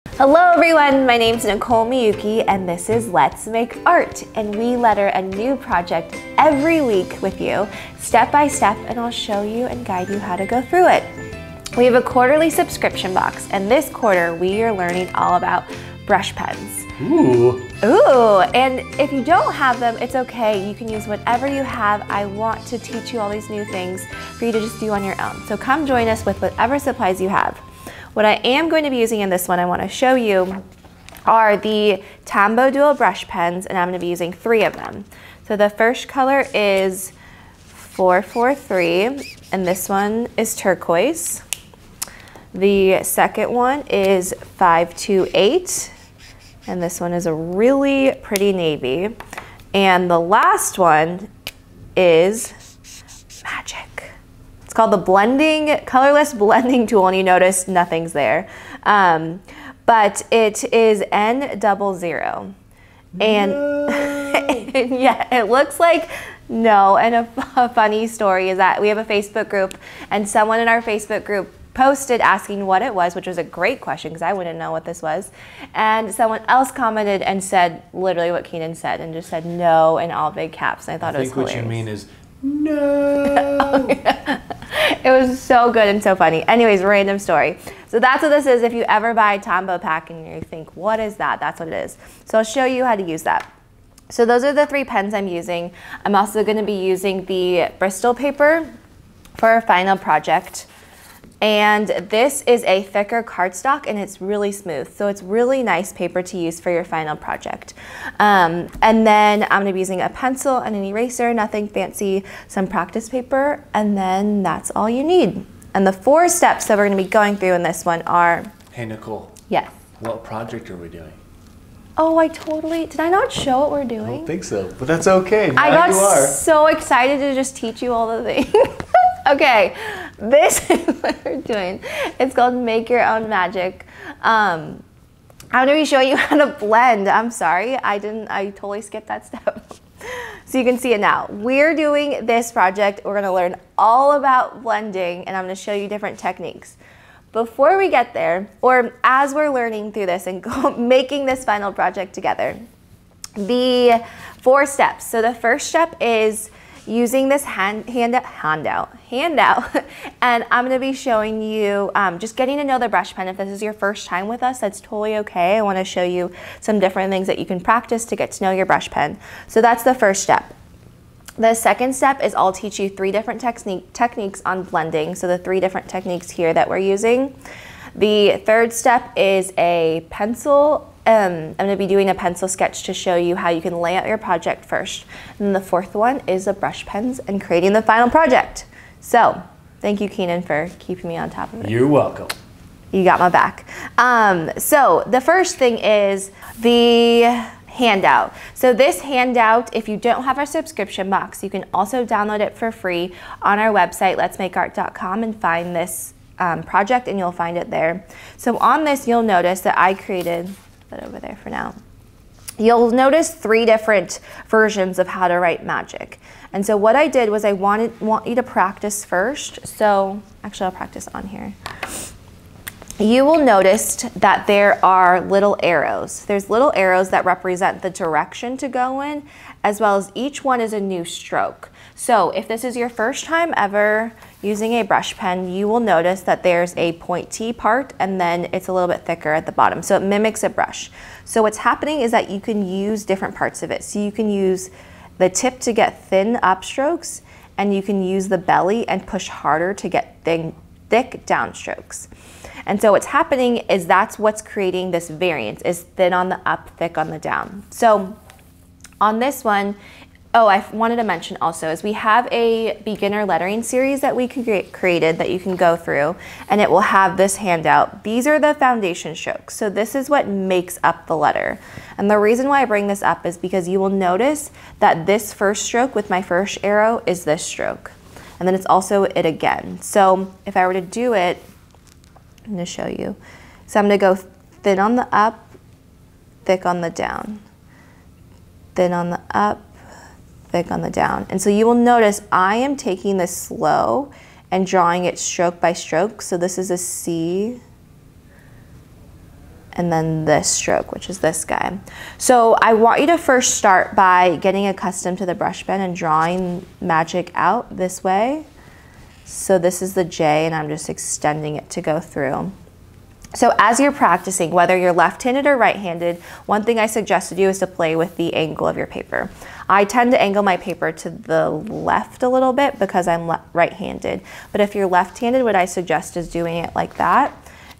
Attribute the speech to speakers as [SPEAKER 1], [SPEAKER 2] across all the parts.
[SPEAKER 1] Hello everyone, my name is Nicole Miyuki and this is Let's Make Art, and we letter a new project every week with you, step by step, and I'll show you and guide you how to go through it. We have a quarterly subscription box, and this quarter we are learning all about brush pens.
[SPEAKER 2] Ooh,
[SPEAKER 1] and if you don't have them, it's okay. You can use whatever you have. I want to teach you all these new things for you to just do on your own. So come join us with whatever supplies you have. What I am going to be using in this one, I want to show you, are the Tombow dual brush pens, and I'm going to be using 3 of them. So the first color is 443, and this one is turquoise. The second one is 528, and this one is a really pretty navy. And the last one is magic. It's called the colorless blending tool, and you notice nothing's there. But it is N00. And, and yeah, it looks like no. And a funny story is that we have a Facebook group, and someone in our Facebook group posted asking what it was, which was a great question because I wouldn't know what this was. And someone else commented and said literally what Keenan said, and just said no in all big caps. And I thought it was hilarious.
[SPEAKER 2] I think what you mean is no.
[SPEAKER 1] It was so good and so funny. Anyways, random story. So that's what this is. If you ever buy a Tombow pack and you think, what is that? That's what it is. So I'll show you how to use that. So those are the 3 pens I'm using. I'm also going to be using the Bristol paper for our final project. And this is a thicker cardstock, and it's really smooth. So it's really nice paper to use for your final project. And then I'm gonna be using a pencil and an eraser, nothing fancy, some practice paper, and then that's all you need. And the 4 steps that we're gonna be going through in this one are...
[SPEAKER 2] Hey Nicole.
[SPEAKER 1] Yes.
[SPEAKER 2] What project are we doing?
[SPEAKER 1] Oh, did I not show what we're doing?
[SPEAKER 2] I don't think so, but that's okay. Now
[SPEAKER 1] I got
[SPEAKER 2] you are.
[SPEAKER 1] so excited to just teach you all the things. Okay, this is what we're doing. It's called Make Your Own Magic. I'm gonna be showing you how to blend. I'm sorry, I totally skipped that step. So you can see it now. We're doing this project. We're gonna learn all about blending, and I'm gonna show you different techniques. Before we get there, or as we're learning through this and making this final project together, the 4 steps. So the first step is using this handout, and I'm going to be showing you just getting to know the brush pen. If this is your first time with us, that's totally okay. I want to show you some different things that you can practice to get to know your brush pen. So that's the first step. The second step is I'll teach you 3 different techniques on blending. So the 3 different techniques here that we're using. The third step is a pencil. I'm going to be doing a pencil sketch to show you how you can lay out your project first. And the 4th one is the brush pens and creating the final project. So thank you, Keenan, for keeping me on top of it.
[SPEAKER 2] You're welcome.
[SPEAKER 1] You got my back. So the first thing is the handout. So this handout, if you don't have our subscription box, you can also download it for free on our website, letsmakeart.com, and find this project, and you'll find it there. So on this, you'll notice that I created... Put over there for now. You'll notice 3 different versions of how to write magic. And so what I did was I want you to practice first. So actually I'll practice on here. You will notice that there are little arrows. There's little arrows that represent the direction to go in, as well as each one is a new stroke. So if this is your first time ever using a brush pen, you will notice that there's a pointy part, and then it's a little bit thicker at the bottom. So it mimics a brush. So what's happening is that you can use different parts of it. So you can use the tip to get thin upstrokes, and you can use the belly and push harder to get thick downstrokes. And so what's happening is that's what's creating this variance, is thin on the up, thick on the down. So on this one, oh, I wanted to mention also is we have a beginner lettering series that we created that you can go through, and it will have this handout. These are the foundation strokes. So this is what makes up the letter. And the reason why I bring this up is because you will notice that this first stroke with my first arrow is this stroke. And then it's also it again. So if I were to do it, I'm going to show you. So I'm going to go thin on the up, thick on the down. Thin on the up, thick on the down. And so you will notice I am taking this slow and drawing it stroke by stroke. So this is a C, and then this stroke, which is this guy. So I want you to first start by getting accustomed to the brush pen and drawing magic out this way. So this is the J, and I'm just extending it to go through. So as you're practicing, whether you're left-handed or right-handed, one thing I suggest to do is to play with the angle of your paper. I tend to angle my paper to the left a little bit because I'm right-handed. But if you're left-handed, what I suggest is doing it like that.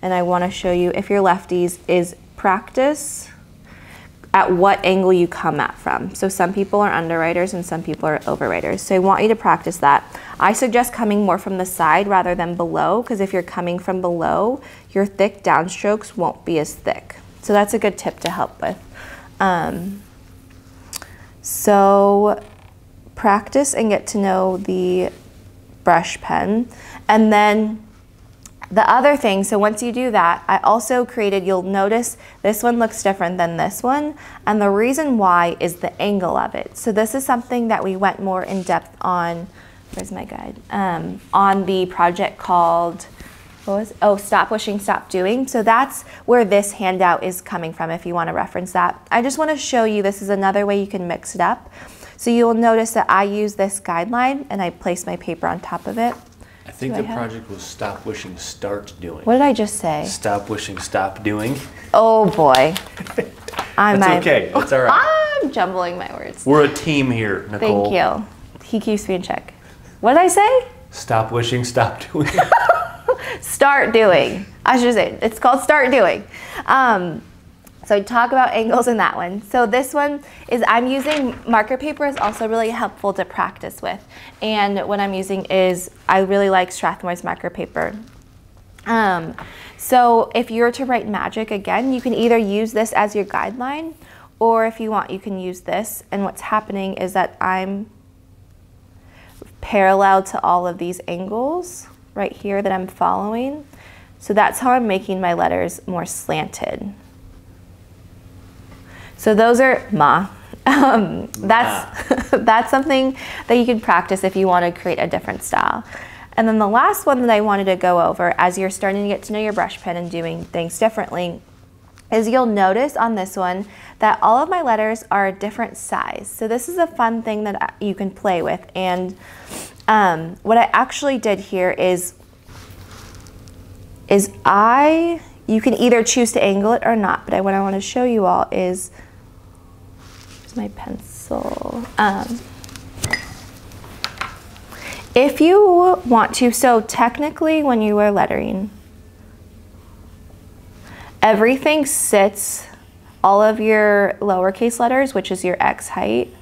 [SPEAKER 1] And I want to show you, if you're lefties, is practice at what angle you come at from. So some people are underwriters and some people are overwriters. So I want you to practice that. I suggest coming more from the side rather than below, because if you're coming from below, your thick downstrokes won't be as thick. So that's a good tip to help with. So practice and get to know the brush pen. And then the other thing, so once you do that, I also created, you'll notice this one looks different than this one. And the reason why is the angle of it. So this is something that we went more in depth on, where's my guide? On the project called, what was it? Oh, Stop Wishing, Stop Doing. So that's where this handout is coming from if you want to reference that. I just want to show you, this is another way you can mix it up. So you'll notice that I use this guideline and I place my paper on top of it.
[SPEAKER 2] I think the project was Stop Wishing, Start Doing.
[SPEAKER 1] What did I just say?
[SPEAKER 2] Stop Wishing, Stop Doing.
[SPEAKER 1] Oh boy.
[SPEAKER 2] It's okay. It's all right.
[SPEAKER 1] I'm jumbling my words.
[SPEAKER 2] We're a team here, Nicole.
[SPEAKER 1] Thank you. He keeps me in check. What did I say?
[SPEAKER 2] Stop Wishing, Stop Doing.
[SPEAKER 1] Start Doing. I should say it's called Start Doing. So talk about angles in that one. So this one is, I'm using marker paper is also really helpful to practice with. And what I'm using is, I really like Strathmore's marker paper. So if you were to write magic again, you can either use this as your guideline, or if you want, you can use this. And what's happening is that I'm parallel to all of these angles right here that I'm following. So that's how I'm making my letters more slanted. So those are that's something that you can practice if you want to create a different style. And then the last one that I wanted to go over as you're starting to get to know your brush pen and doing things differently is you'll notice on this one that all of my letters are a different size. So this is a fun thing that you can play with. And what I actually did here is you can either choose to angle it or not, but what I want to show you all is, here's my pencil. If you want to, so technically when you are lettering, everything sits, all of your lowercase letters, which is your X height,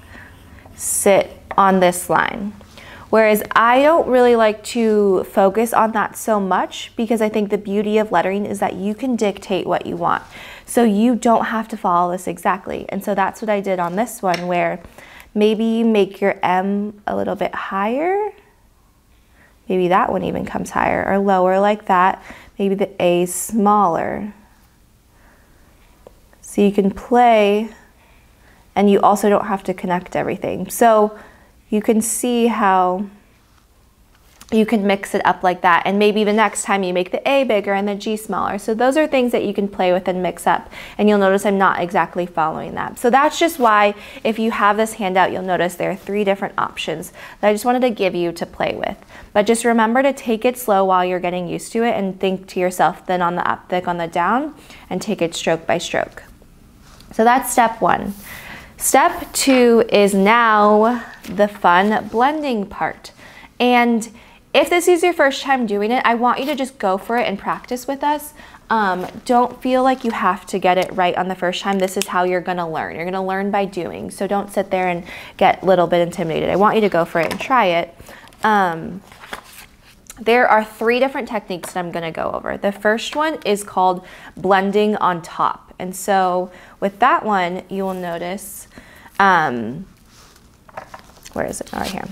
[SPEAKER 1] sit on this line. Whereas I don't really like to focus on that so much, because I think the beauty of lettering is that you can dictate what you want. So you don't have to follow this exactly. And so that's what I did on this one, where maybe you make your M a little bit higher. Maybe that one even comes higher or lower like that. Maybe the A is smaller. So you can play, and you also don't have to connect everything. So you can see how you can mix it up like that. And maybe the next time you make the A bigger and the G smaller. So those are things that you can play with and mix up. And you'll notice I'm not exactly following that. So that's just why, if you have this handout, you'll notice there are 3 different options that I just wanted to give you to play with. But just remember to take it slow while you're getting used to it, and think to yourself, thin on the up, thick on the down, and take it stroke by stroke. So that's step 1. Step 2 is now the fun blending part. And if this is your first time doing it, I want you to just go for it and practice with us. Don't feel like you have to get it right on the first time. This is how you're gonna learn. You're gonna learn by doing. So don't sit there and get a little bit intimidated. I want you to go for it and try it. There are 3 different techniques that I'm gonna go over. The first one is called blending on top. And so with that one, you will notice, where is it? Oh, right here.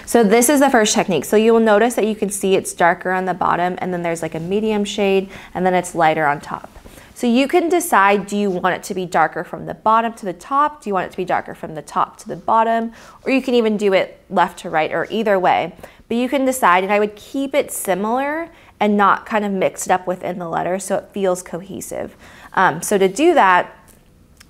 [SPEAKER 1] So this is the first technique. So you will notice that you can see it's darker on the bottom, and then there's like a medium shade, and then it's lighter on top. So you can decide, do you want it to be darker from the bottom to the top? Do you want it to be darker from the top to the bottom? Or you can even do it left to right, or either way. But you can decide, and I would keep it similar and not kind of mixed up within the letter so it feels cohesive. So to do that,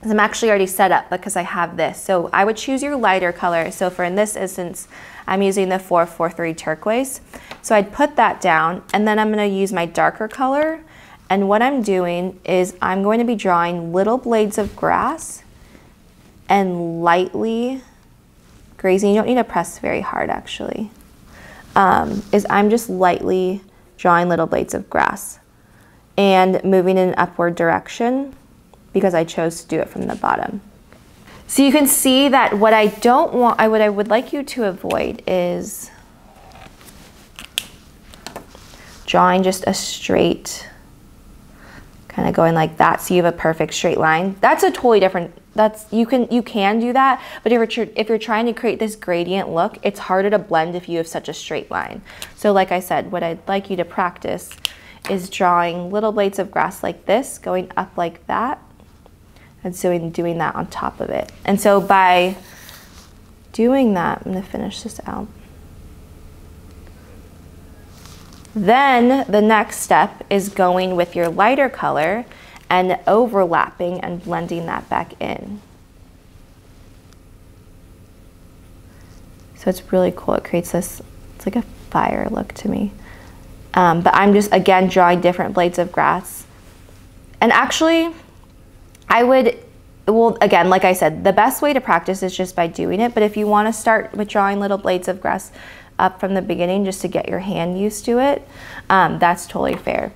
[SPEAKER 1] I'm actually already set up because I have this. So I would choose your lighter color. So for in this instance, I'm using the 443 turquoise. So I'd put that down, and then I'm going to use my darker color. And what I'm doing is I'm going to be drawing little blades of grass and lightly grazing. You don't need to press very hard actually. I'm just lightly drawing little blades of grass and moving in an upward direction because I chose to do it from the bottom. So you can see that what I don't want, what I would like you to avoid is drawing just a straight, kind of going like that so you have a perfect straight line. That's a totally different, you can do that, but if you're trying to create this gradient look, it's harder to blend if you have such a straight line. So like I said, what I'd like you to practice is drawing little blades of grass like this, going up like that, and so doing that on top of it. And so by doing that, I'm going to finish this out. Then the next step is going with your lighter color and overlapping and blending that back in. So it's really cool. It creates this, it's like a fire look to me. But I'm just, again, drawing different blades of grass. And actually, well, again, like I said, the best way to practice is just by doing it. But if you want to start with drawing little blades of grass up from the beginning just to get your hand used to it, that's totally fair.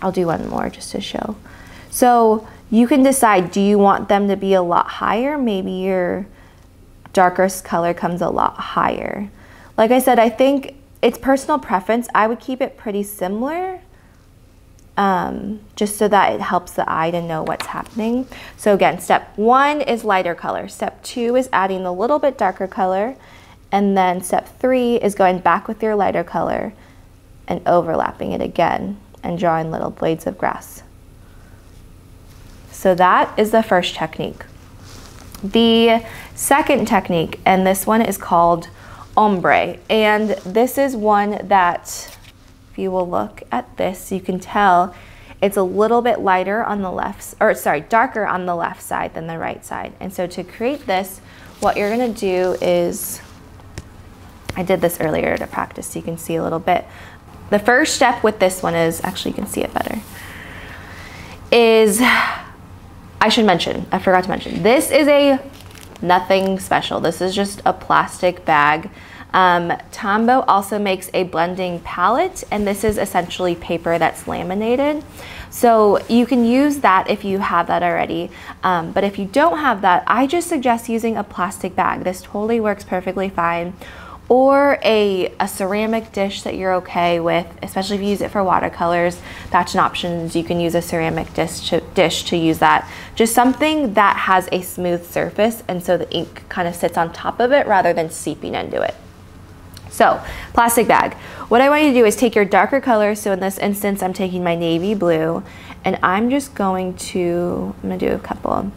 [SPEAKER 1] I'll do one more just to show. So you can decide, do you want them to be a lot higher? Maybe your darkest color comes a lot higher. Like I said, I think it's personal preference. I would keep it pretty similar, just so that it helps the eye to know what's happening. So again, step 1 is lighter color. Step 2 is adding a little bit darker color. And then step 3 is going back with your lighter color and overlapping it again and drawing little blades of grass. So that is the first technique. The second technique, and this one is called Ombre. And this is one that, if you will look at this, you can tell it's a little bit lighter on the left, or sorry, darker on the left side than the right side. And so to create this, what you're gonna do is, I did this earlier to practice so you can see a little bit. The first step with this one is, actually you can see it better, is, I should mention, I forgot to mention, this is a nothing special. This is just a plastic bag. Tombow also makes a blending palette, and this is essentially paper that's laminated. So you can use that if you have that already. But if you don't have that, I just suggest using a plastic bag. This totally works perfectly fine. Or a ceramic dish that you're okay with, especially if you use it for watercolors. That's an option. You can use a ceramic dish to use that. Just something that has a smooth surface, and so the ink kind of sits on top of it rather than seeping into it. So, plastic bag. What I want you to do is take your darker color. So in this instance, I'm taking my navy blue, and I'm just going to, I'm gonna do a couple.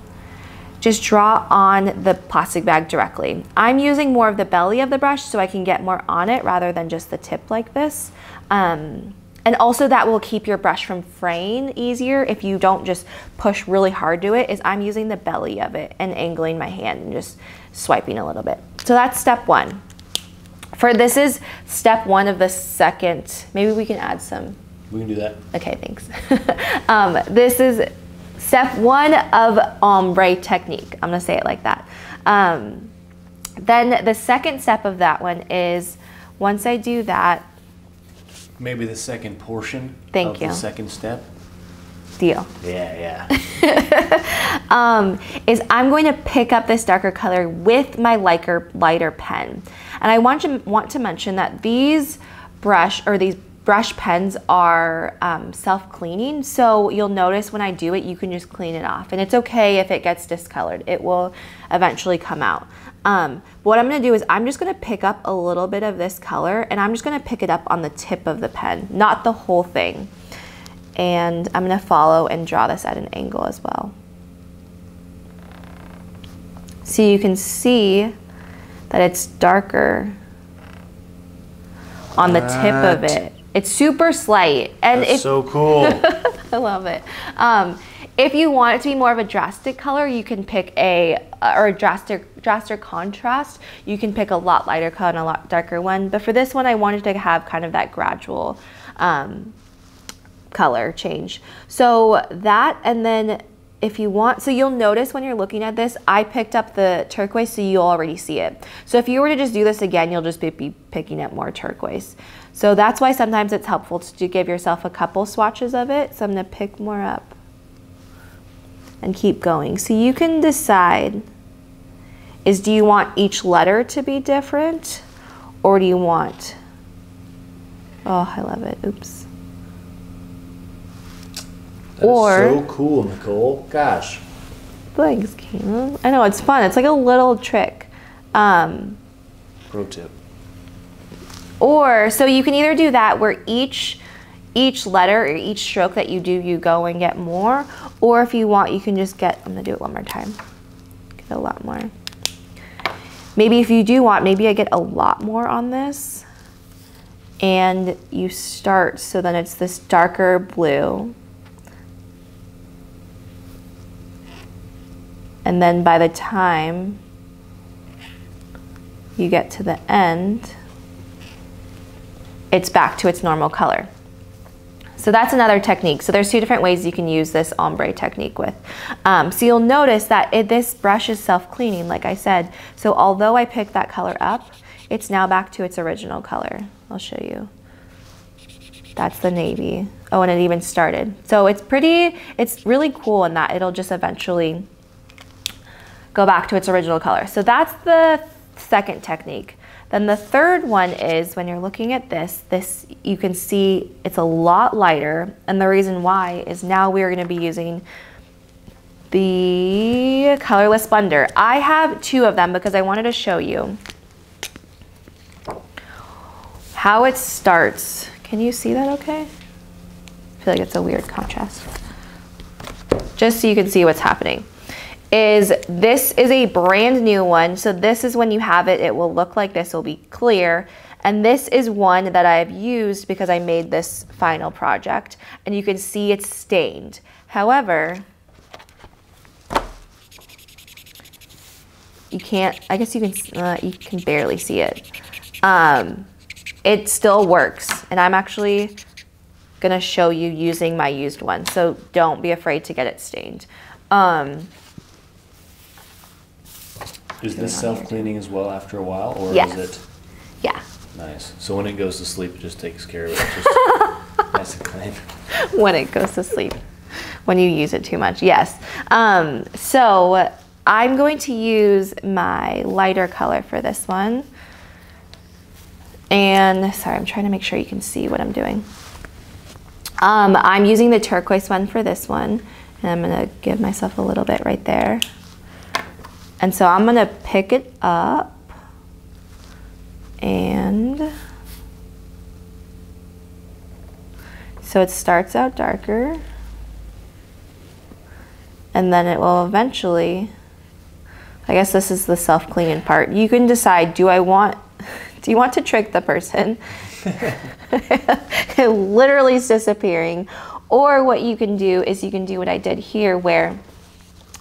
[SPEAKER 1] Just draw on the plastic bag directly. I'm using more of the belly of the brush so I can get more on it rather than just the tip like this. And also that will keep your brush from fraying easier if you don't just push really hard to it, is I'm using the belly of it and angling my hand and just swiping a little bit. So that's step 1. This is step 1 of the second, maybe we can add some.
[SPEAKER 2] We can do that.
[SPEAKER 1] Okay, thanks. This is step 1 of ombre technique. I'm gonna say it like that. Then the second step of that one is, once I do that.
[SPEAKER 2] Maybe the second portion
[SPEAKER 1] Thank you.
[SPEAKER 2] The second step.
[SPEAKER 1] Deal.
[SPEAKER 2] Yeah.
[SPEAKER 1] Is I'm going to pick up this darker color with my lighter pen. And I want to mention that these brush pens are self-cleaning, so you'll notice when I do it, you can just clean it off. And it's okay if it gets discolored. It will eventually come out. What I'm gonna do is I'm just gonna pick up a little bit of this color, and I'm just gonna pick it up on the tip of the pen, not the whole thing. And I'm gonna follow and draw this at an angle as well. So you can see that it's darker on the tip of it It's super slight. And
[SPEAKER 2] That's so cool.
[SPEAKER 1] I love it. If you want it to be more of a drastic color, you can pick or a drastic contrast. You can pick a lot lighter color and a lot darker one. But for this one, I wanted to have kind of that gradual color change. So that, and then if you want, so you'll notice when you're looking at this, I picked up the turquoise, so you'll already see it. So if you were to just do this again, you'll just be picking up more turquoise. So that's why sometimes it's helpful to give yourself a couple swatches of it. So I'm gonna pick more up and keep going. So you can decide, do you want each letter to be different, or do you want, oh, I love it, oops.
[SPEAKER 2] That is so cool, Nicole. Gosh.
[SPEAKER 1] Thanks, Caleb. I know, it's fun. It's like a little trick.
[SPEAKER 2] Pro tip.
[SPEAKER 1] Or, so you can either do that where each letter or each stroke that you do, you go and get more. Or if you want, you can just get, I'm gonna do it one more time. Get a lot more. Maybe if you do want, maybe I get a lot more on this. And you start, so then it's this darker blue. And then by the time you get to the end, it's back to its normal color. So that's another technique. So there's two different ways you can use this ombre technique with. So you'll notice that this brush is self-cleaning, like I said. So although I picked that color up, it's now back to its original color. I'll show you. That's the navy. Oh, and it even started. So it's really cool in that it'll just eventually go back to its original color. So that's the second technique. Then the third one is when you're looking at this you can see it's a lot lighter, and the reason why is now we're going to be using the colorless blender. I have two of them because I wanted to show you how it starts. Can you see that okay? I feel like it's a weird contrast. Just so you can see what's happening. This is a brand new one. So this is when you have it, it will look like this, will be clear. And this is one that I've used because I made this final project, and you can see it's stained. However, you can't, I guess you can barely see it. It still works, and I'm actually gonna show you using my used one. So don't be afraid to get it stained.
[SPEAKER 2] Is this self-cleaning as well after a while, or
[SPEAKER 1] yes.
[SPEAKER 2] is it?
[SPEAKER 1] Yeah.
[SPEAKER 2] Nice. So when it goes to sleep, it just takes care of it. It's just nice and clean.
[SPEAKER 1] When it goes to sleep, when you use it too much, yes. So I'm going to use my lighter color for this one. And sorry, I'm trying to make sure you can see what I'm doing. I'm using the turquoise one for this one, and I'm gonna give myself a little bit right there. And so I'm gonna pick it up, and so it starts out darker, and then it will eventually, I guess this is the self-cleaning part. You can decide, do you want to trick the person? It literally is disappearing. Or what you can do is you can do what I did here, where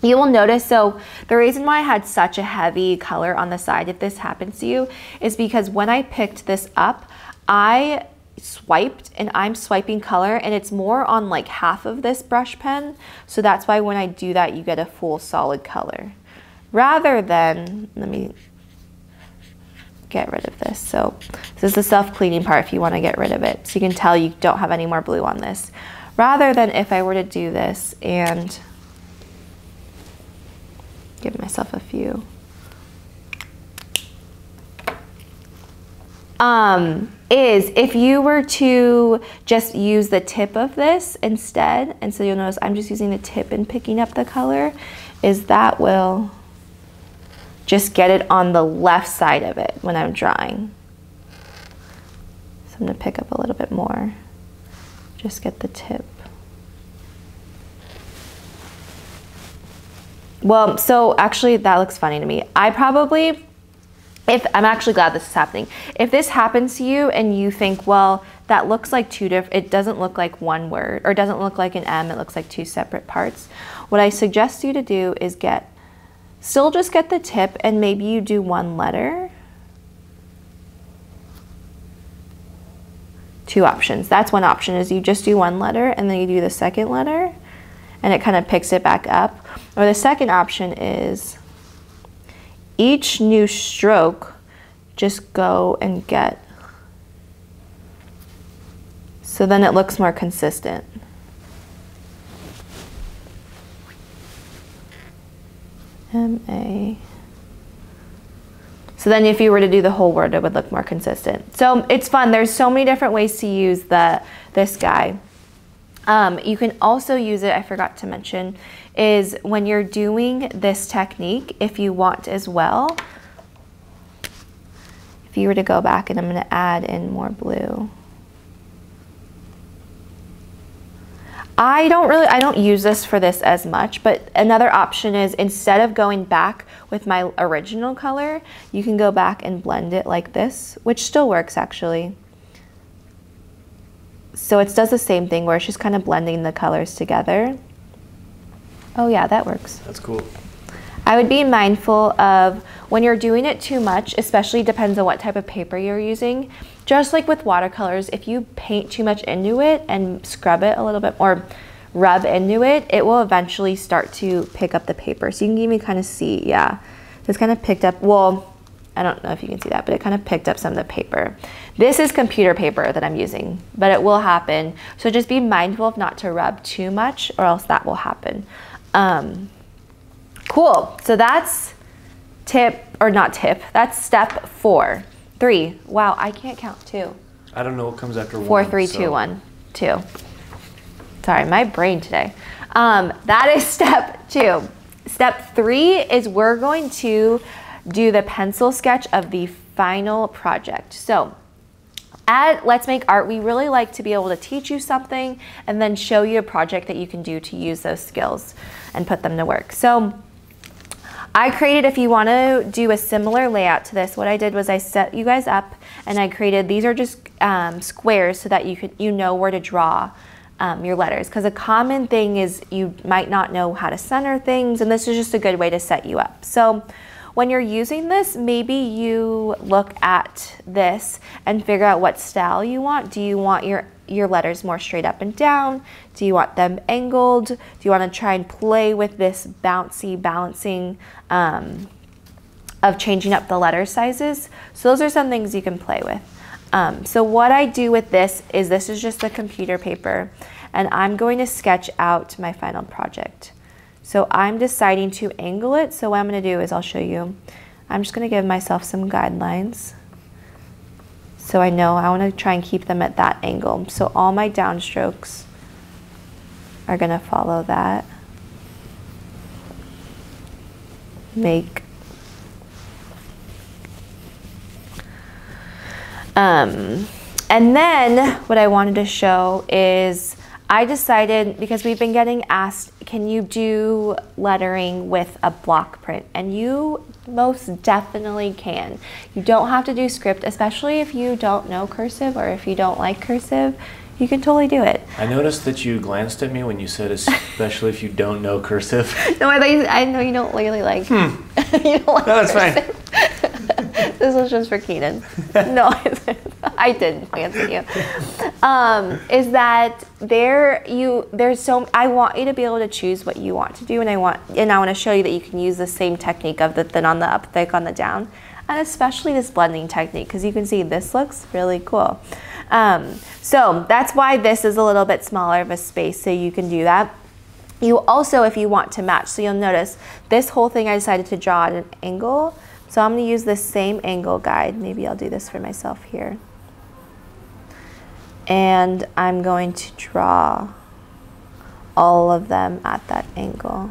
[SPEAKER 1] you will notice, so the reason why I had such a heavy color on the side, if this happens to you, is because when I picked this up, I swiped, and I'm swiping color, and it's more on like half of this brush pen. So that's why when I do that, you get a full solid color. Rather than, let me get rid of this. So this is the self-cleaning part if you want to get rid of it. So you can tell you don't have any more blue on this. Rather than if I were to do this and give myself a few. Is if you were to just use the tip of this instead, and so you'll notice I'm just using the tip and picking up the color, is that will just get it on the left side of it when I'm drawing. So I'm gonna pick up a little bit more, just get the tip. Well, so actually that looks funny to me. I'm actually glad this is happening. If this happens to you and you think, well, that looks like two different, it doesn't look like one word, or it doesn't look like an M, it looks like two separate parts. What I suggest you to do is still just get the tip, and maybe you do one letter. Two options. That's one option, is you just do one letter and then you do the second letter and it kind of picks it back up. Or the second option is each new stroke, just go and get, so then it looks more consistent. M-A. So then if you were to do the whole word, it would look more consistent. So it's fun. There's so many different ways to use this guy. You can also use it, I forgot to mention, is when you're doing this technique, if you want as well, if you were to go back, and I'm going to add in more blue. I don't use this for this as much, but another option is, instead of going back with my original color, you can go back and blend it like this, which still works actually. So it does the same thing where it's just kind of blending the colors together. Oh yeah, that works.
[SPEAKER 2] That's cool.
[SPEAKER 1] I would be mindful of when you're doing it too much, especially depends on what type of paper you're using. Just like with watercolors, if you paint too much into it and scrub it a little bit or rub into it, it will eventually start to pick up the paper. So you can even kind of see, yeah, it's kind of picked up, well, I don't know if you can see that, but it kind of picked up some of the paper. This is computer paper that I'm using, but it will happen. So just be mindful of not to rub too much, or else that will happen. Cool, so that's that's step 4. 3, wow, I can't count 2.
[SPEAKER 2] I don't know what comes after
[SPEAKER 1] 4,
[SPEAKER 2] 1.
[SPEAKER 1] 3, 2, 1, 2. Sorry, my brain today. That is step 2. Step 3 is we're going to do the pencil sketch of the final project. So at Let's Make Art, we really like to be able to teach you something and then show you a project that you can do to use those skills and put them to work. So I created, if you want to do a similar layout to this, what I did was I set you guys up and I created, these are just squares so that you know where to draw your letters. Because a common thing is you might not know how to center things, and this is just a good way to set you up. So when you're using this, maybe you look at this and figure out what style you want. Do you want your letters more straight up and down? Do you want them angled? Do you want to try and play with this bouncy balancing of changing up the letter sizes? So those are some things you can play with. So what I do with this is just a computer paper, and I'm going to sketch out my final project. So I'm deciding to angle it. So what I'm going to do is I'll show you. I'm just going to give myself some guidelines. So I know I want to try and keep them at that angle. So all my downstrokes are going to follow that. And then what I wanted to show is I decided, because we've been getting asked, can you do lettering with a block print? And you most definitely can. You don't have to do script, especially if you don't know cursive or if you don't like cursive. You can totally do it.
[SPEAKER 2] I noticed that you glanced at me when you said, especially if you don't know cursive.
[SPEAKER 1] No, I know you don't really like. You don't like
[SPEAKER 2] no, that's
[SPEAKER 1] cursive.
[SPEAKER 2] fine.
[SPEAKER 1] This was just for Keenan. No, I didn't glance at you. Is that I want you to be able to choose what you want to do, and I want to show you that you can use the same technique of the thin on the up, thick on the down, and especially this blending technique, because you can see this looks really cool. So that's why this is a little bit smaller of a space, so you can do that. You also, if you want to match, so you'll notice this whole thing I decided to draw at an angle. So I'm going to use this same angle guide. Maybe I'll do this for myself here. And I'm going to draw all of them at that angle.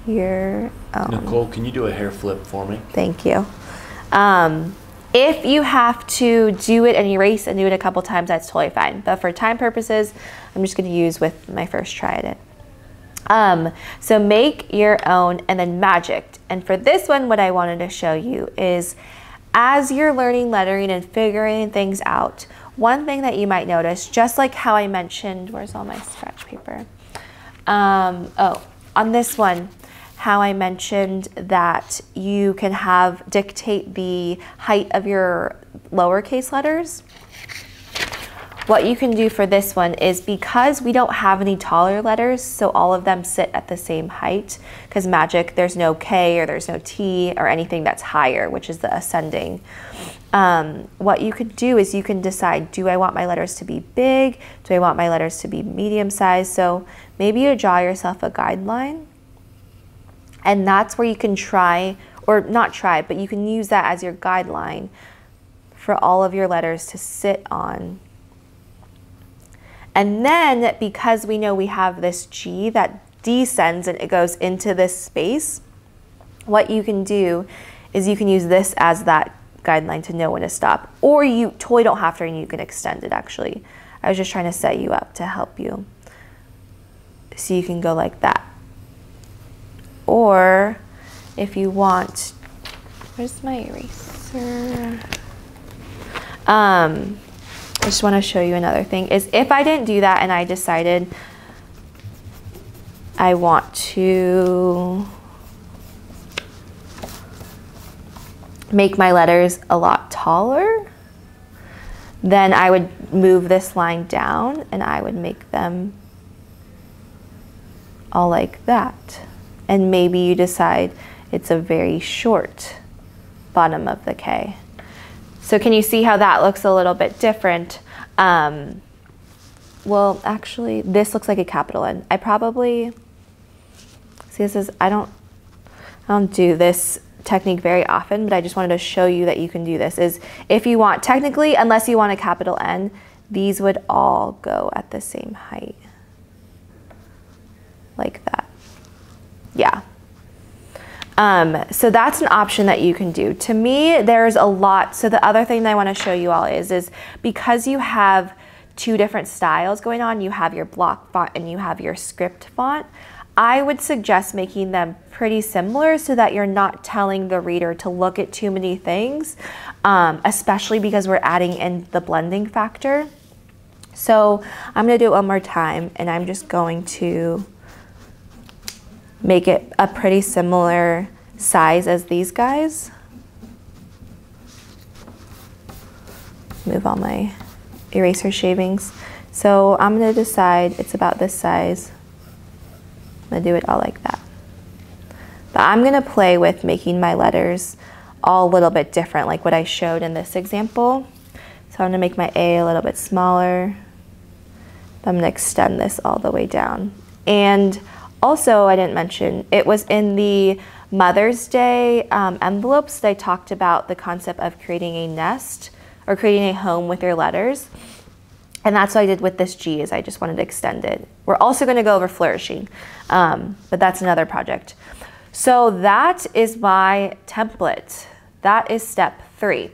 [SPEAKER 1] Here.
[SPEAKER 2] Nicole, can you do a hair flip for me?
[SPEAKER 1] Thank you. If you have to do it and erase and do it a couple times, that's totally fine. But for time purposes, I'm just going to use with my first try at it. So make your own and then magic. And for this one, what I wanted to show you is as you're learning lettering and figuring things out, one thing that you might notice, just like how I mentioned, where's all my scratch paper? Oh, on this one, how I mentioned that you can dictate the height of your lowercase letters. What you can do for this one is, because we don't have any taller letters, so all of them sit at the same height, because magic, there's no K or there's no T or anything that's higher, which is the ascending. What you could do is you can decide, do I want my letters to be big? Do I want my letters to be medium size? So maybe you draw yourself a guideline, and that's where you can try, or not try, but you can use that as your guideline for all of your letters to sit on. And then, because we know we have this G that descends and it goes into this space, what you can do is you can use this as that guideline to know when to stop. Or you totally don't have to, and you can extend it actually. I was just trying to set you up to help you. So you can go like that. Or if you want, where's my eraser? I just want to show you another thing, is if I didn't do that and I decided I want to make my letters a lot taller, then I would move this line down and I would make them all like that. And maybe you decide it's a very short bottom of the K. So can you see how that looks a little bit different? Well, actually, this looks like a capital N. I probably, see, this is, I don't do this technique very often, but I just wanted to show you that you can do this. Is if you want, technically, unless you want a capital N, these would all go at the same height. Like that. Yeah. So that's an option that you can do. To me, there's a lot. So the other thing that I want to show you all is because you have two different styles going on, you have your block font and you have your script font, I would suggest making them pretty similar so that you're not telling the reader to look at too many things, especially because we're adding in the blending factor. So I'm going to do it one more time, and I'm just going to make it a pretty similar size as these guys. Move all my eraser shavings. So I'm going to decide it's about this size. I'm going to do it all like that. But I'm going to play with making my letters all a little bit different, like what I showed in this example. So I'm going to make my A a little bit smaller. I'm going to extend this all the way down. And also, I didn't mention, it was in the Mother's Day envelopes that I talked about the concept of creating a nest or creating a home with your letters. And that's what I did with this G, is I just wanted to extend it. We're also going to go over flourishing, but that's another project. So that is my template. That is step 3.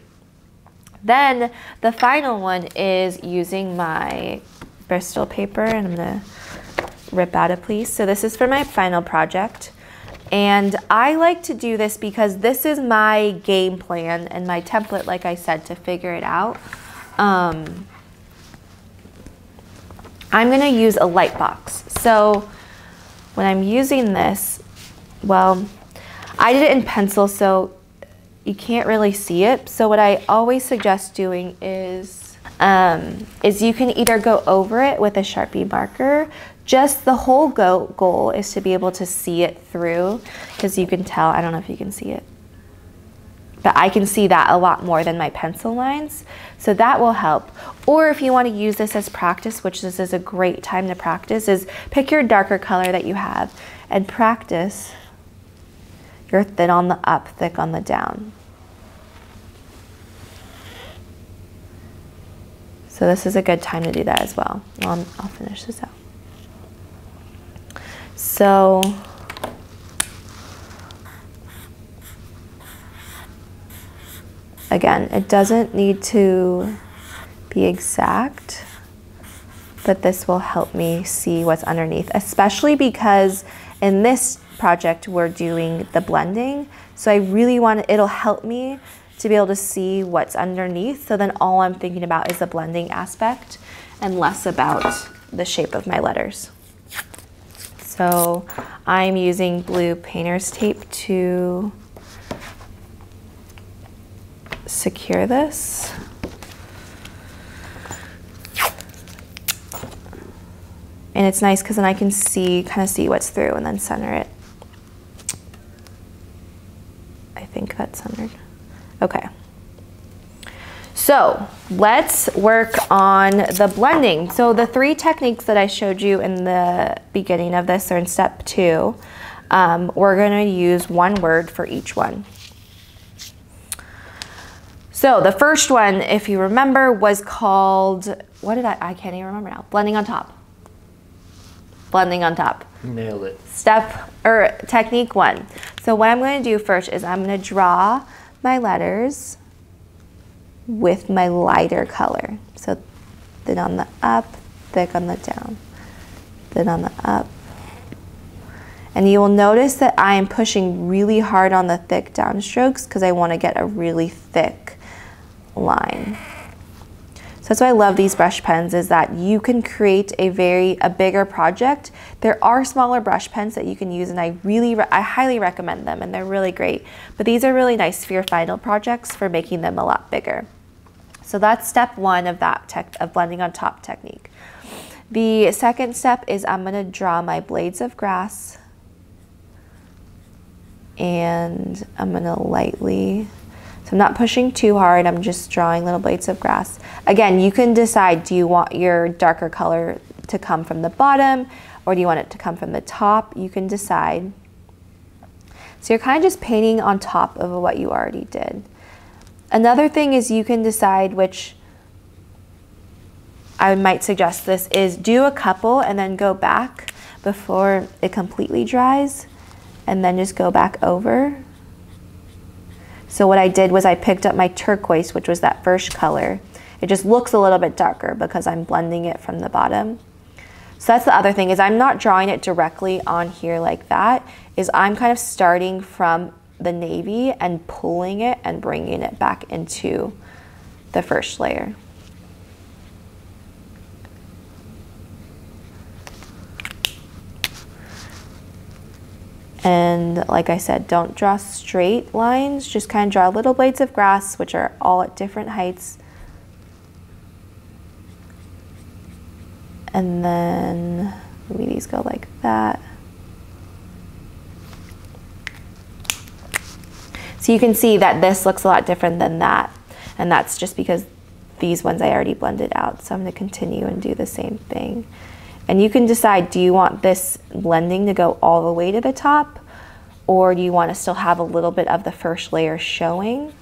[SPEAKER 1] Then the final one is using my Bristol paper, and I'm going to rip out a piece. So this is for my final project, and I like to do this because this is my game plan and my template, like I said, to figure it out. I'm going to use a light box. So when I'm using this, well, I did it in pencil, so you can't really see it. So what I always suggest doing is you can either go over it with a Sharpie marker. Just the whole goal is to be able to see it through, because you can tell, I don't know if you can see it, but I can see that a lot more than my pencil lines. So that will help. Or if you want to use this as practice, which this is a great time to practice, is pick your darker color that you have and practice your thin on the up, thick on the down. So this is a good time to do that as well. I'll finish this out. So again, it doesn't need to be exact, but this will help me see what's underneath, especially because in this project we're doing the blending. So I really want, it'll help me to be able to see what's underneath. So then all I'm thinking about is the blending aspect and less about the shape of my letters. So I'm using blue painter's tape to secure this. And it's nice because then I can kind of see what's through and then center it. I think that's centered. Okay. So let's work on the blending. So the 3 techniques that I showed you in the beginning of this are in step 2. We're gonna use one word for each one. So the first one, if you remember, was called, I can't even remember now. Blending on top. Blending on top.
[SPEAKER 2] Nailed it.
[SPEAKER 1] Technique 1. So what I'm going to do first is I'm going to draw my letters with my lighter color. So thin on the up, thick on the down, thin on the up. And you will notice that I am pushing really hard on the thick down strokes because I want to get a really thick line. So that's why I love these brush pens, is that you can create a bigger project. There are smaller brush pens that you can use, and I highly recommend them, and they're really great. But these are really nice for your final projects for making them a lot bigger. So that's step 1 of of blending on top technique. The second step is I'm gonna draw my blades of grass, and I'm gonna lightly, so I'm not pushing too hard, I'm just drawing little blades of grass. Again, you can decide, do you want your darker color to come from the bottom or do you want it to come from the top? You can decide. So you're kind of just painting on top of what you already did. Another thing is you can decide, which I might suggest this, is do a couple and then go back before it completely dries and then just go back over. So what I did was I picked up my turquoise, which was that first color. It just looks a little bit darker because I'm blending it from the bottom. So that's the other thing, is I'm not drawing it directly on here like that, is I'm kind of starting from the navy and pulling it and bringing it back into the first layer. And like I said, don't draw straight lines, just kind of draw little blades of grass, which are all at different heights. And then maybe these go like that. So you can see that this looks a lot different than that. And that's just because these ones I already blended out. So I'm going to continue and do the same thing. And you can decide, do you want this blending to go all the way to the top, or do you want to still have a little bit of the first layer showing?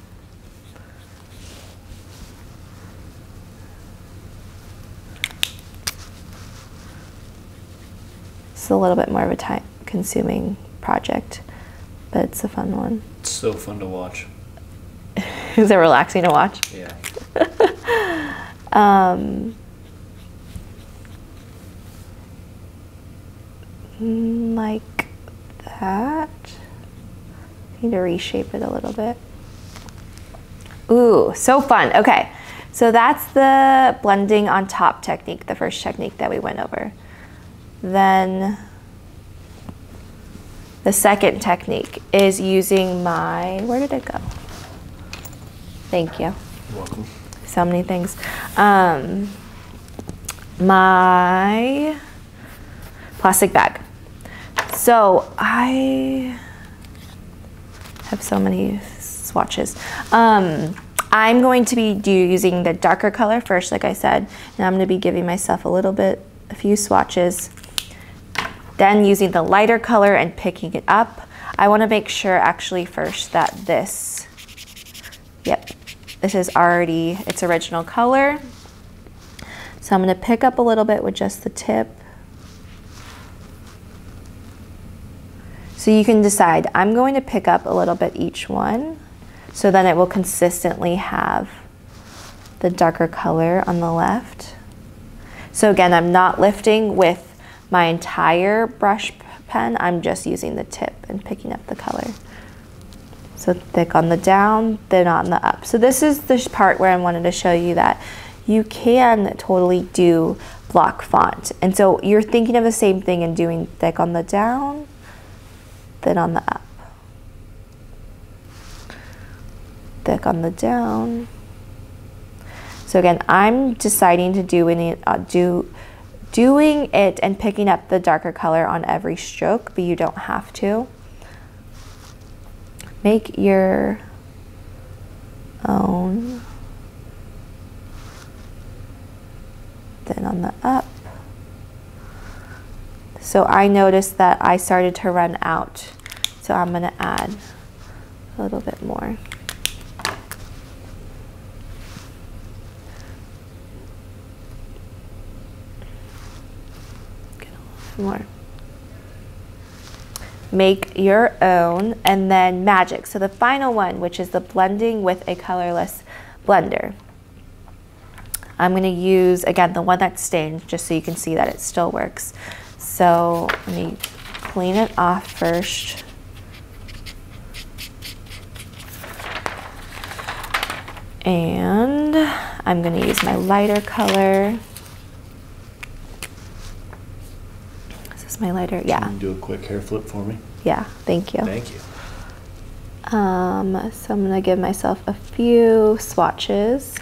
[SPEAKER 1] It's a little bit more of a time-consuming project, but it's a fun one.
[SPEAKER 2] It's so fun to watch.
[SPEAKER 1] Is it relaxing to watch?
[SPEAKER 2] Yeah.
[SPEAKER 1] Like that. Need to reshape it a little bit. Ooh, so fun. Okay, so that's the blending on top technique, the first technique that we went over. Then the second technique is using my, where did it go? Thank you.
[SPEAKER 2] You're welcome.
[SPEAKER 1] So many things. My plastic bag. So I have so many swatches. I'm going to be using the darker color first, like I said, and I'm going to be giving myself a few swatches. Then using the lighter color and picking it up. I want to make sure actually first that this is already its original color. So I'm going to pick up a little bit with just the tip. So you can decide, I'm going to pick up a little bit each one, so then it will consistently have the darker color on the left. So again, I'm not lifting with my entire brush pen, I'm just using the tip and picking up the color. So thick on the down, thin on the up. So this is the part where I wanted to show you that you can totally do block font. And so you're thinking of the same thing and doing thick on the down, thin on the up. Thick on the down. So again, I'm deciding to doing it and picking up the darker color on every stroke, but you don't have to. Make your own. Then on the up. So I noticed that I started to run out. So I'm going to add a little bit more. Get a little more. Make your own, and then magic. So the final one, which is the blending with a colorless blender. I'm going to use, again, the one that's stained, just so you can see that it still works. So let me clean it off first. And I'm going to use my lighter color. Is this my lighter? Yeah.
[SPEAKER 2] Can you do a quick hair flip for me?
[SPEAKER 1] Yeah, thank you.
[SPEAKER 2] Thank you.
[SPEAKER 1] So I'm going to give myself a few swatches.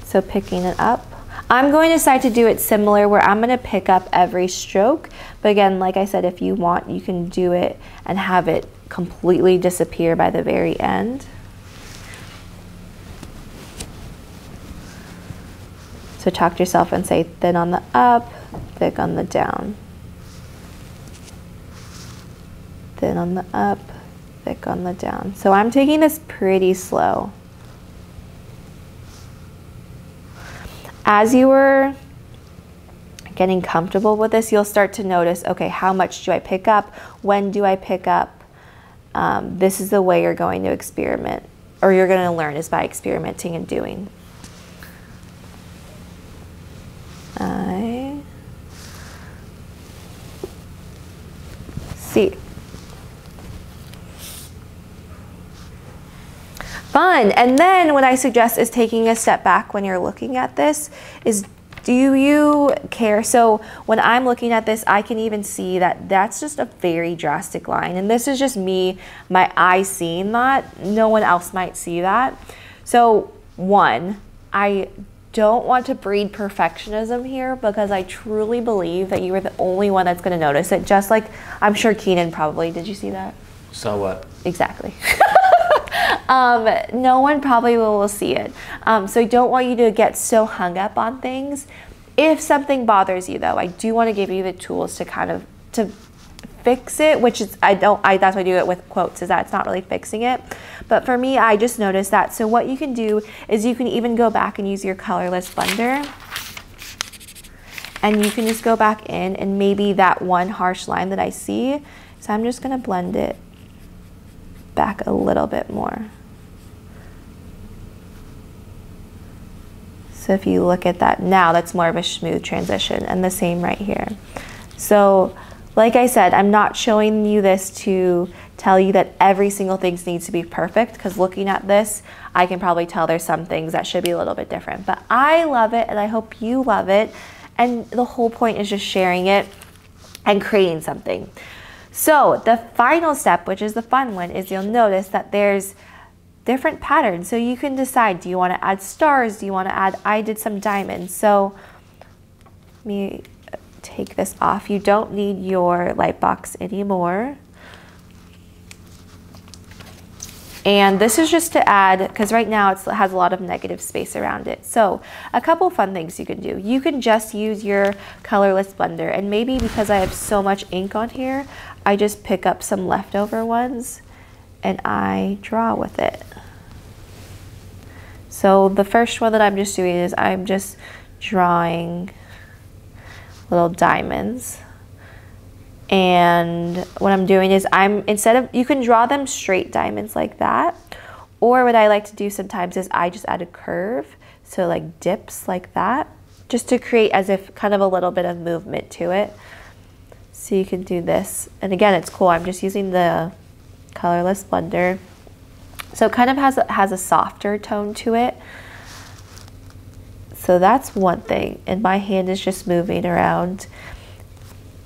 [SPEAKER 1] So picking it up. I'm going to decide to do it similar where I'm going to pick up every stroke. But again, like I said, if you want, you can do it and have it completely disappear by the very end. So talk to yourself and say thin on the up, thick on the down. Thin on the up, thick on the down. So I'm taking this pretty slow. As you are getting comfortable with this, you'll start to notice, okay, how much do I pick up? When do I pick up? This is the way you're going to experiment, or you're going to learn, is by experimenting and doing. I see. Fun. And then what I suggest is taking a step back when you're looking at this is, do you care? So when I'm looking at this, I can even see that that's just a very drastic line. And this is just me, my eye seeing that. No one else might see that. So one, I don't want to breed perfectionism here, because I truly believe that you are the only one that's going to notice it. Just like I'm sure Keenan probably, did you see that?
[SPEAKER 2] So what?
[SPEAKER 1] Exactly. No one probably will see it. So I don't want you to get so hung up on things. If something bothers you though, I do want to give you the tools to kind of to fix it, which is, that's why I do it with quotes, is that it's not really fixing it. But for me, I just noticed that. So what you can do is you can even go back and use your colorless blender. And you can just go back in and maybe that one harsh line that I see. So I'm just going to blend it back a little bit more. So if you look at that now, that's more of a smooth transition, and the same right here. So like I said, I'm not showing you this to tell you that every single thing needs to be perfect, because looking at this, I can probably tell there's some things that should be a little bit different. But I love it, and I hope you love it. And the whole point is just sharing it and creating something. So the final step, which is the fun one, is you'll notice that there's different patterns. So you can decide, do you want to add stars? Do you want to add, I did some diamonds. So let me take this off. You don't need your light box anymore. And this is just to add, because right now it has a lot of negative space around it. So a couple fun things you can do. You can just use your colorless blender, and maybe because I have so much ink on here, I just pick up some leftover ones and I draw with it. So the first one that I'm just doing is I'm just drawing little diamonds. And what I'm doing is you can draw them straight diamonds like that. Or what I like to do sometimes is I just add a curve. So like dips like that, just to create as if kind of a little bit of movement to it. So you can do this. And again, it's cool. I'm just using the colorless blender. So it kind of has a softer tone to it. So that's one thing. And my hand is just moving around.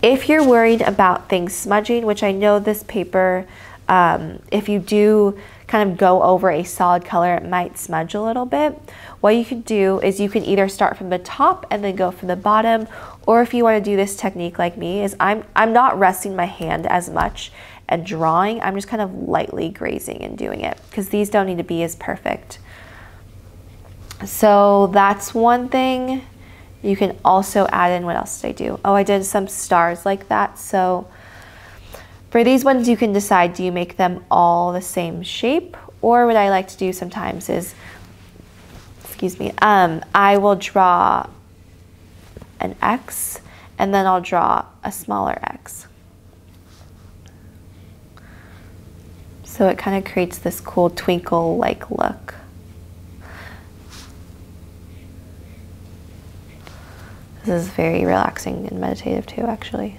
[SPEAKER 1] If you're worried about things smudging, which I know this paper, if you do kind of go over a solid color, it might smudge a little bit. What you can do is you can either start from the top and then go from the bottom, or if you want to do this technique like me, is I'm not resting my hand as much and drawing. I'm just kind of lightly grazing and doing it because these don't need to be as perfect. So that's one thing. You can also add in, what else did I do? Oh, I did some stars like that. So for these ones, you can decide, do you make them all the same shape? Or what I like to do sometimes is, excuse me, I will draw an X and then I'll draw a smaller X. So it kind of creates this cool twinkle-like look. This is very relaxing and meditative too, actually.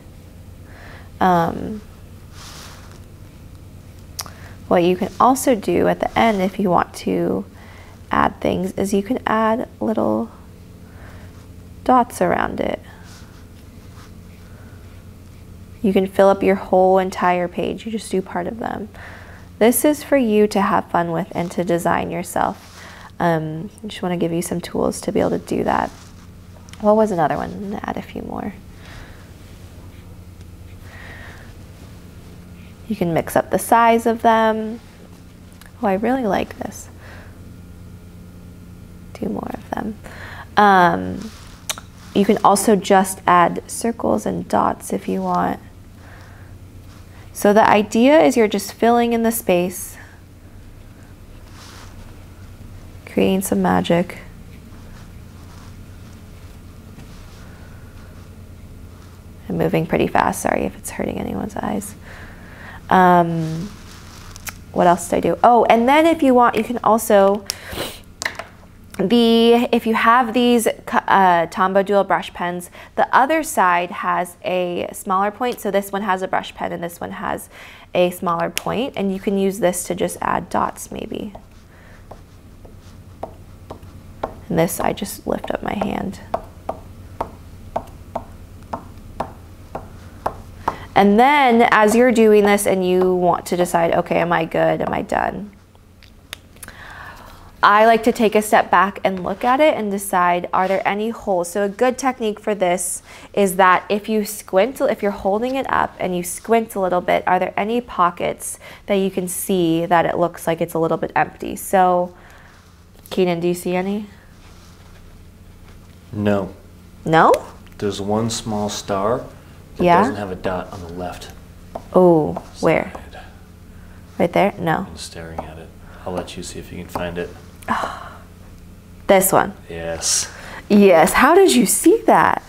[SPEAKER 1] What you can also do at the end, if you want to add things, is you can add little dots around it. You can fill up your whole entire page. You just do part of them. This is for you to have fun with and to design yourself. I just want to give you some tools to be able to do that. What was another one? I'm going to add a few more. You can mix up the size of them. Oh, I really like this. Do more of them. You can also just add circles and dots if you want. So the idea is you're just filling in the space, creating some magic. I'm moving pretty fast, sorry if it's hurting anyone's eyes. What else did I do? Oh, and then if you want, you can also, if you have these Tombow dual brush pens, the other side has a smaller point. So this one has a brush pen and this one has a smaller point, and you can use this to just add dots maybe. And this, I just lift up my hand. And then as you're doing this and you want to decide, okay, am I good? Am I done? I like to take a step back and look at it and decide, are there any holes? So a good technique for this is that if you squint, if you're holding it up and you squint a little bit, are there any pockets that you can see that it looks like it's a little bit empty? So, Keenan, do you see any?
[SPEAKER 2] No.
[SPEAKER 1] No?
[SPEAKER 2] There's one small star. It doesn't have a dot on the left.
[SPEAKER 1] Oh, where? Right there? No.
[SPEAKER 2] I'm staring at it. I'll let you see if you can find it.
[SPEAKER 1] This one?
[SPEAKER 2] Yes.
[SPEAKER 1] Yes. How did you see that?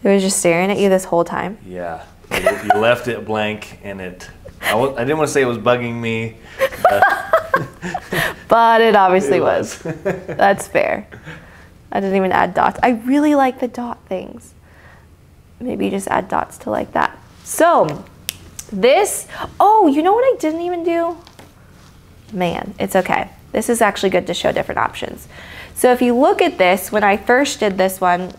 [SPEAKER 1] It was just staring at you this whole time?
[SPEAKER 2] Yeah. You left it blank and I didn't want to say it was bugging me.
[SPEAKER 1] But it obviously was. That's fair. I didn't even add dots. I really like the dot things. Maybe just add dots to like that. So this, oh, you know what I didn't even do? Man, it's okay. This is actually good to show different options. So if you look at this, when I first did this one,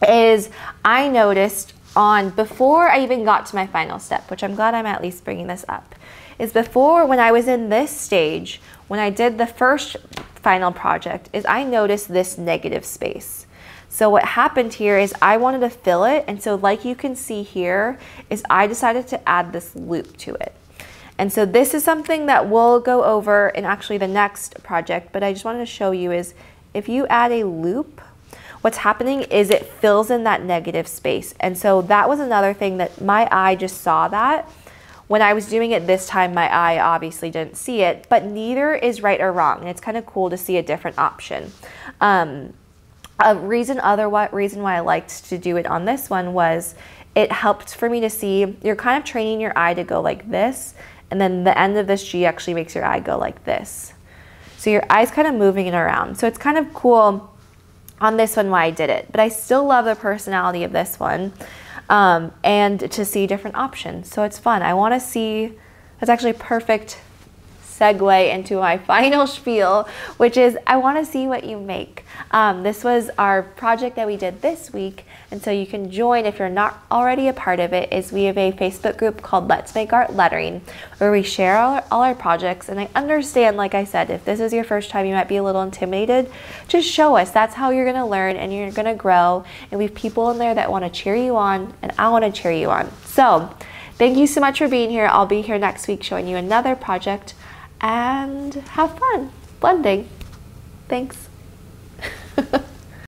[SPEAKER 1] is I noticed before I even got to my final step, which I'm glad I'm at least bringing this up, is before, when I was in this stage, when I did the first final project, is I noticed this negative space. So what happened here is I wanted to fill it, and so like you can see here, is I decided to add this loop to it. And so this is something that we'll go over in actually the next project, but I just wanted to show you is if you add a loop, what's happening is it fills in that negative space. And so that was another thing that my eye just saw that. When I was doing it this time, my eye obviously didn't see it, but neither is right or wrong. And it's kind of cool to see a different option. A reason why I liked to do it on this one was it helped for me to see, you're kind of training your eye to go like this, and then the end of this G actually makes your eye go like this. So your eye's kind of moving it around. So it's kind of cool on this one why I did it, but I still love the personality of this one. and to see different options. So it's fun. I want to see, that's actually perfect segue into my final spiel, which is I want to see what you make. This was our project that we did this week, and so you can join if you're not already a part of it. Is we have a Facebook group called Let's Make Art Lettering, where we share all our projects. And I understand, like I said, if this is your first time, you might be a little intimidated. Just show us. That's how you're going to learn and you're going to grow. And we have people in there that want to cheer you on, and I want to cheer you on. So thank you so much for being here. I'll be here next week showing you another project. And have fun blending. Thanks.